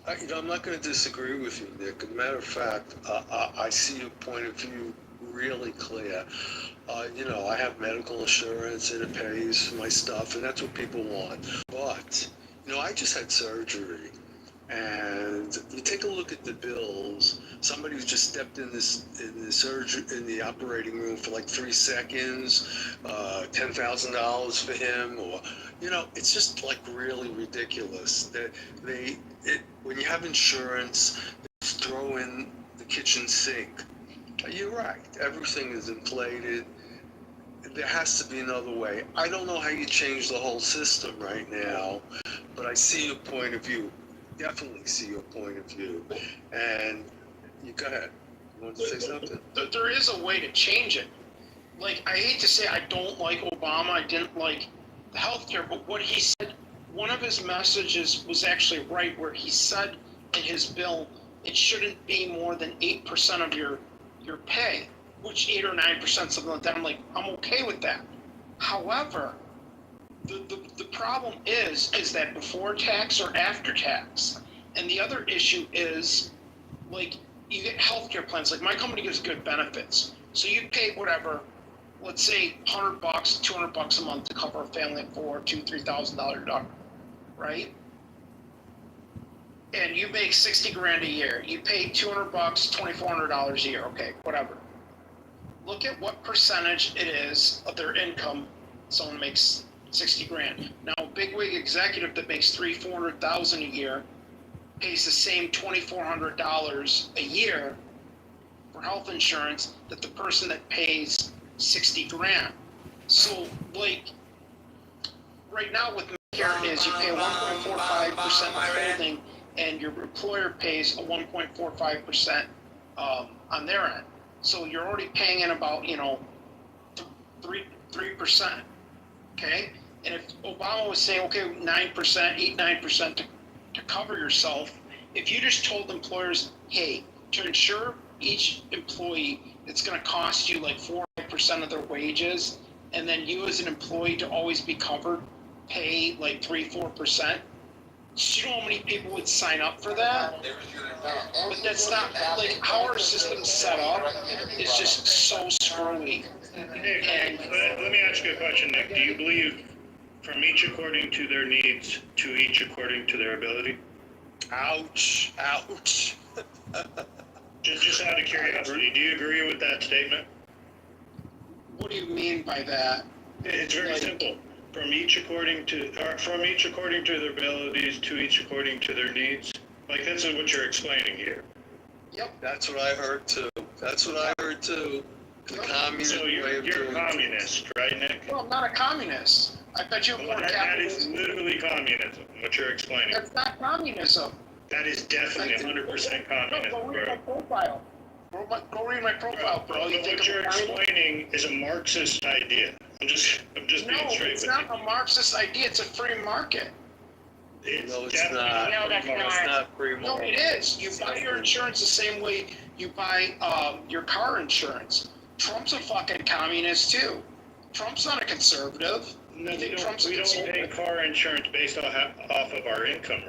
I'm not going to disagree with you, Nick. As a matter of fact, I see your point of view really clear. I have medical insurance and it pays for my stuff, and that's what people want. But, I just had surgery, and you take a look at the bills. Somebody who just stepped in the operating room for like 3 seconds, $10,000 for him, or it's just like really ridiculous that when you have insurance, they throw in the kitchen sink. You're right. Everything is inflated. There has to be another way. I don't know how you change the whole system right now, but I see your point of view. Definitely see your point of view. And you go ahead. You want to say something? There is a way to change it. Like, I hate to say I don't like Obama. I didn't like the healthcare, but what he said, one of his messages was actually right, where he said in his bill it shouldn't be more than 8% of your pay, which 8 or 9%, something like that. I'm like, I'm okay with that. However, the problem is that before tax or after tax. And the other issue is, like, you get healthcare plans. Like, my company gives good benefits. So you pay whatever, let's say $100, $200 a month to cover a family of four, $2,000-$3,000 deductible, right? And you make 60 grand a year. You pay $200, $2,400 a year. Okay, whatever. Look at what percentage it is of their income someone makes 60 grand. Now, a bigwig executive that makes $300,000-$400,000 a year pays the same $2,400 a year for health insurance that the person that pays 60 grand. So, like, right now with Medicare is you pay 1.45% withholding, and your employer pays a 1.45% on their end. So you're already paying in about 3%. Okay, and if Obama was saying, okay, 9%, 8-9% to cover yourself, if you just told employers, hey, to insure each employee, it's going to cost you like 4% of their wages, and then you as an employee to always be covered, pay like 3-4%. Do you know how many people would sign up for that? But that's not, like, how our system's set up is just so screwy. Nick, let me ask you a question, Nick. Do you believe from each according to their needs to each according to their ability? Ouch. Just out of curiosity, do you agree with that statement? What do you mean by that? It's very simple. From each according to their abilities to each according to their needs. Like, that's what you're explaining here. Yep. That's what I heard too. The communist so you're a communist, right, Nick? Well, I'm not a communist. I bet you more that is literally communism, what you're explaining. That's not communism. That is definitely 100% communism, go read my profile. Go read my profile, bro. But what you're explaining is a Marxist idea. I'm just being straight with you. No, it's not a Marxist idea. It's a free market. No, it's not. No, that's not. It's not free No, market. it is. You buy your insurance the same way you buy your car insurance. Trump's a fucking communist too. Trump's not a conservative. No, You think we Trump's a don't pay conservative? car insurance based off of our income.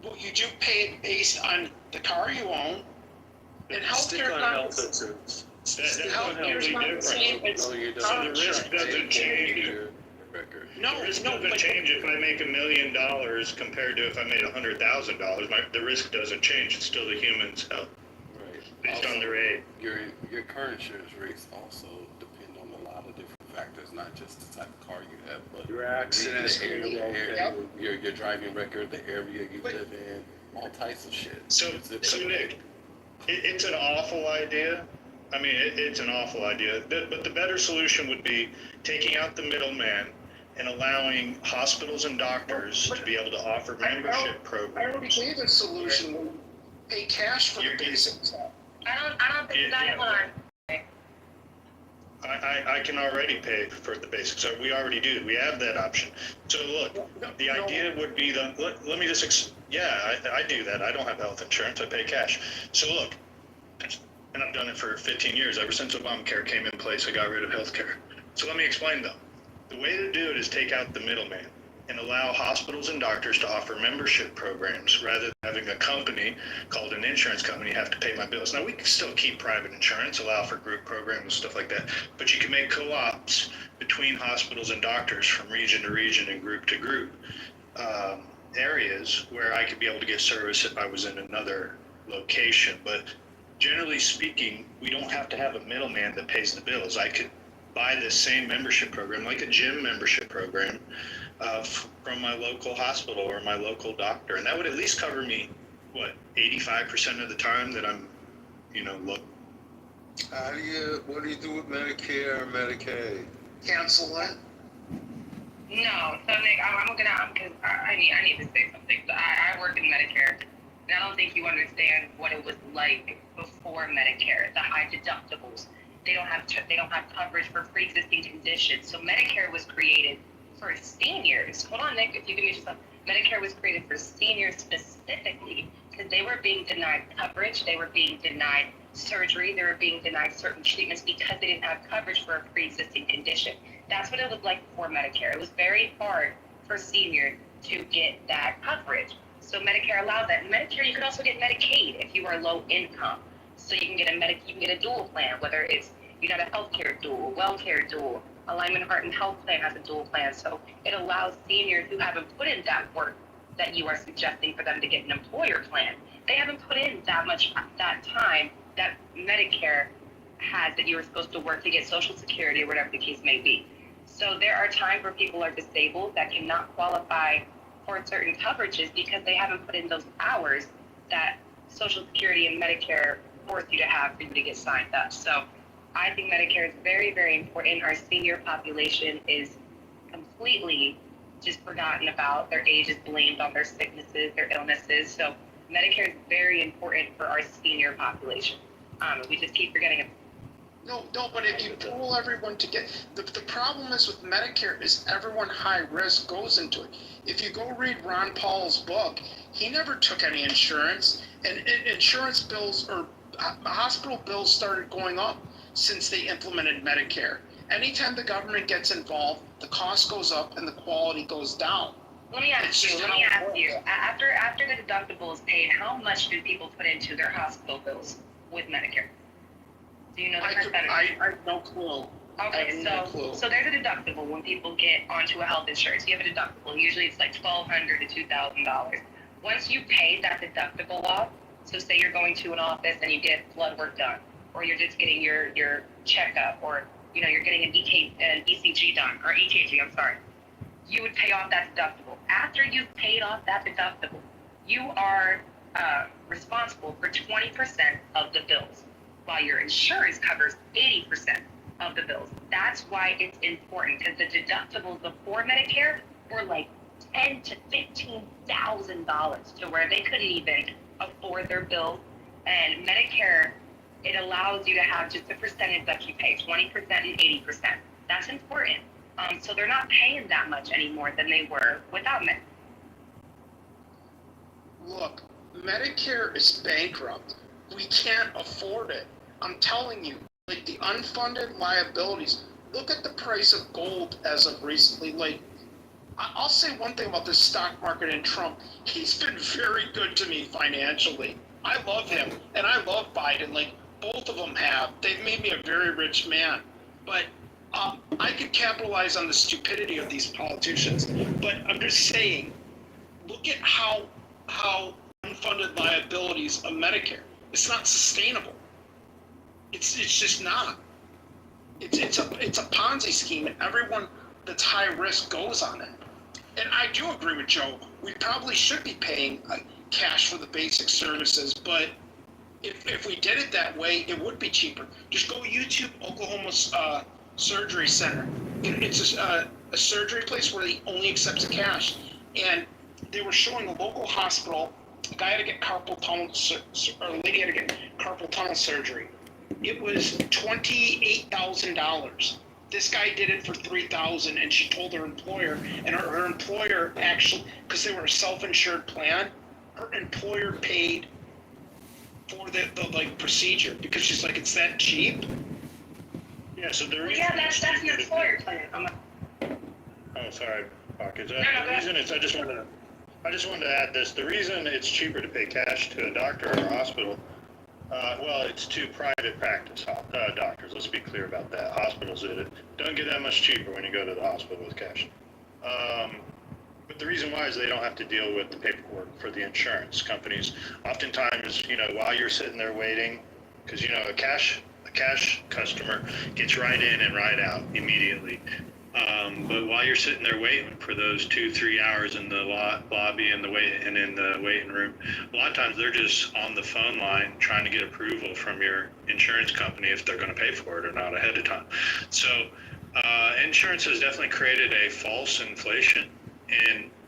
Well, you do pay it based on the car you own. And Stick healthcare on not health insurance. That's healthcare's completely not the same different. as No, you don't. car So the risk insurance. doesn't change. No, The risk no, doesn't but change if I make $1 million compared to if I made $100,000. The risk doesn't change. It's still the human's health Right. based Also, on their age. Your car insurance rates also depend on a lot of different factors, not just the type of car you have, but Your accidents, the area, Yep. your driving record, the area you live in, all types of shit. So Nick, it's an awful idea. I mean, it's an awful idea. But the better solution would be taking out the middleman and allowing hospitals and doctors to be able to offer membership I already programs. gave a solution. We pay cash for the basic stuff. I don't think Yeah, that's one. I can already pay for the basics. So we already do. We have that option. So look, the idea would be let me just, I do that. I don't have health insurance. I pay cash. So look, and I've done it for 15 years. Ever since Obamacare came in place, I got rid of health care. So let me explain though. The way to do it is take out the middleman. and allow hospitals and doctors to offer membership programs rather than having a company called an insurance company have to pay my bills. Now, we can still keep private insurance, allow for group programs and stuff like that, but you can make co-ops between hospitals and doctors from region to region and group to group areas where I could be able to get service if I was in another location. But generally speaking, we don't have to have a middleman that pays the bills. I could buy this same membership program, like a gym membership program, from my local hospital or my local doctor, and that would at least cover me, 85% of the time that I'm, look. What do you do with Medicare and Medicaid? Cancel it. No, so Nick, I need to say something. So I work in Medicare, and I don't think you understand what it was like before Medicare. The high deductibles. They don't have coverage for pre-existing conditions. So Medicare was created for seniors. Hold on, Nick, if you give me just a Medicare was created for seniors specifically because they were being denied coverage, they were being denied surgery, they were being denied certain treatments because they didn't have coverage for a pre-existing condition. That's what it was like before Medicare. It was very hard for seniors to get that coverage. So Medicare allowed that. In Medicare, you could also get Medicaid if you are low income. So you can get a dual plan, whether it's you got a healthcare dual, WellCare dual. Alignment Heart and Health Plan has a dual plan. So it allows seniors who haven't put in that work that you are suggesting for them to get an employer plan. They haven't put in that time that Medicare has that you were supposed to work to get Social Security or whatever the case may be. So there are times where people are disabled that cannot qualify for certain coverages because they haven't put in those hours that Social Security and Medicare force you to have for you to get signed up. So I think Medicare is very, very important. Our senior population is completely just forgotten about. Their age is blamed on their sicknesses, their illnesses. So Medicare is very important for our senior population. We just keep forgetting it. No, but if you pull everyone to get, the problem is with Medicare is everyone high risk goes into it. If you go read Ron Paul's book, he never took any insurance, and insurance bills or hospital bills started going up since they implemented Medicare. Anytime the government gets involved, the cost goes up and the quality goes down. Let me ask you, after the deductible is paid, how much do people put into their hospital bills with Medicare? Do you know the percentage? I have no clue. Okay, so there's a deductible when people get onto a health insurance. You have a deductible. Usually it's like $1,200 to $2,000. Once you pay that deductible off, so say you're going to an office and you get blood work done, or you're just getting your checkup, or you're getting an ECG done, or EKG, I'm sorry. You would pay off that deductible. After you've paid off that deductible, you are responsible for 20% of the bills, while your insurance covers 80% of the bills. That's why it's important, because the deductibles before Medicare were like $10,000 to $15,000 to where they couldn't even afford their bills. And Medicare, it allows you to have just a percentage that you pay, 20% and 80%. That's important. So they're not paying that much anymore than they were without Medicare. Look, Medicare is bankrupt. We can't afford it. I'm telling you, like the unfunded liabilities. Look at the price of gold as of recently. Like, I'll say one thing about the stock market and Trump. He's been very good to me financially. I love him, and I love Biden. Like, both of them have. They've made me a very rich man. But I could capitalize on the stupidity of these politicians. But I'm just saying, look at how unfunded liabilities of Medicare. It's not sustainable. It's just not. It's a Ponzi scheme, and everyone that's high risk goes on it. And I do agree with Joe. We probably should be paying cash for the basic services, but if we did it that way, it would be cheaper. Just go YouTube Oklahoma Surgery Center. It's a surgery place where they only accept cash. And they were showing a local hospital, a guy had to get carpal tunnel, or a lady had to get carpal tunnel surgery. It was $28,000. This guy did it for $3,000, and she told her employer, and her employer actually, because they were a self-insured plan, her employer paid for the procedure because she's like, it's that cheap. Yeah, so there is. Yeah, that's an employer plan. Oh, sorry. pockets. No, no, The reason is I just wanted to add this. The reason it's cheaper to pay cash to a doctor or a hospital, well, it's to private practice doctors. Let's be clear about that. Hospitals don't get that much cheaper when you go to the hospital with cash. But the reason why is they don't have to deal with the paperwork for the insurance companies. Oftentimes, while you're sitting there waiting, because a cash customer gets right in and right out immediately. But while you're sitting there waiting for those 2-3 hours in the lobby and in the waiting room, a lot of times they're just on the phone line trying to get approval from your insurance company if they're going to pay for it or not ahead of time. So insurance has definitely created a false inflation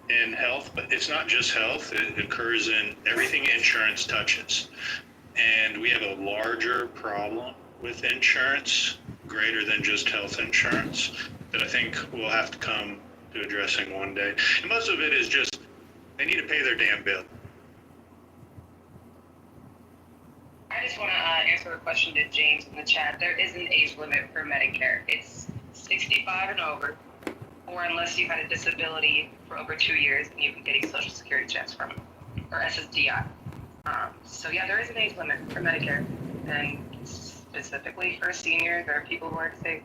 in health, but it's not just health. It occurs in everything insurance touches. And we have a larger problem with insurance, greater than just health insurance, that I think we'll have to come to addressing one day. And most of it is just they need to pay their damn bill. I just want to answer a question to James in the chat. There is an age limit for Medicare. It's 65 and over, or unless you've had a disability for over 2 years and you've been getting Social Security checks from it, or SSDI. So yeah, there is an age limit for Medicare, and specifically for seniors or people who are sick.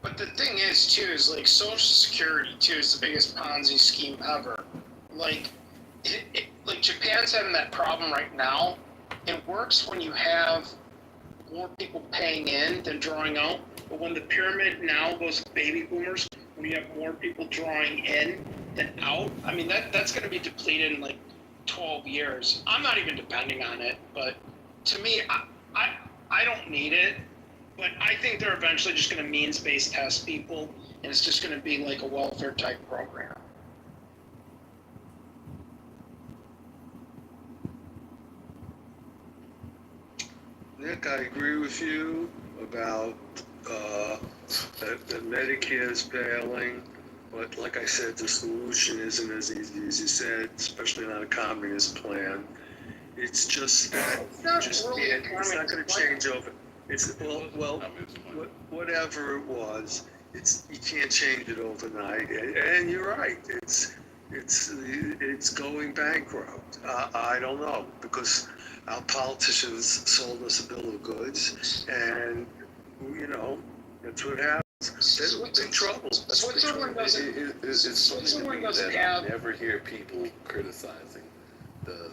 But the thing is, too, is like Social Security, too, is the biggest Ponzi scheme ever. Like, like Japan's having that problem right now. It works when you have more people paying in than drawing out. But when the pyramid now goes to baby boomers, when you have more people drawing in than out, I mean, that's going to be depleted in like 12 years. I'm not even depending on it, but to me, I don't need it. But I think they're eventually just going to means-based test people, and it's just going to be like a welfare-type program. Nick, I agree with you about that Medicare is failing, but like I said, the solution isn't as easy as you said, especially not a communist plan. It's just that It's not really a it's not going to change over. It's well, I mean, it's fine. whatever it was, you can't change it overnight. And you're right, it's going bankrupt. I don't know, because our politicians sold us a bill of goods, and that's what happens. They're in trouble. Switzerland doesn't. It's funny to Switzerland me doesn't that have. I never hear people criticizing the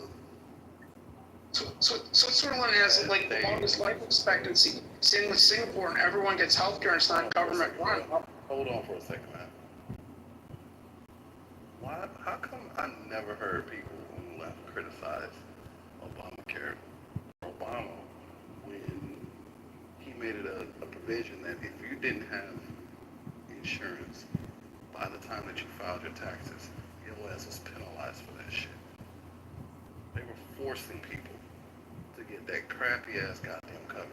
Switzerland has like the longest life expectancy. Same with Singapore, and everyone gets healthcare. It's not government run. Hold on for a second, man. How come I never heard people on the left criticize Obamacare or Obama when he made it a provision that if you didn't have insurance by the time that you filed your taxes, your ass was penalized for that shit. They were forcing people to get that crappy ass goddamn coverage.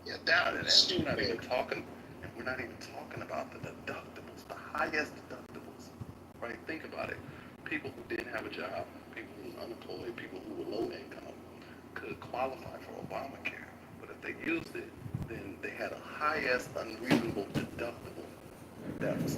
Yeah, that And was stupid. we're not even talking about the deductibles, the highest deductibles. Right? Think about it. People who didn't have a job, people who were unemployed, people who were low income could qualify for Obamacare. But if they used it, then they had a high-ass unreasonable deductible that was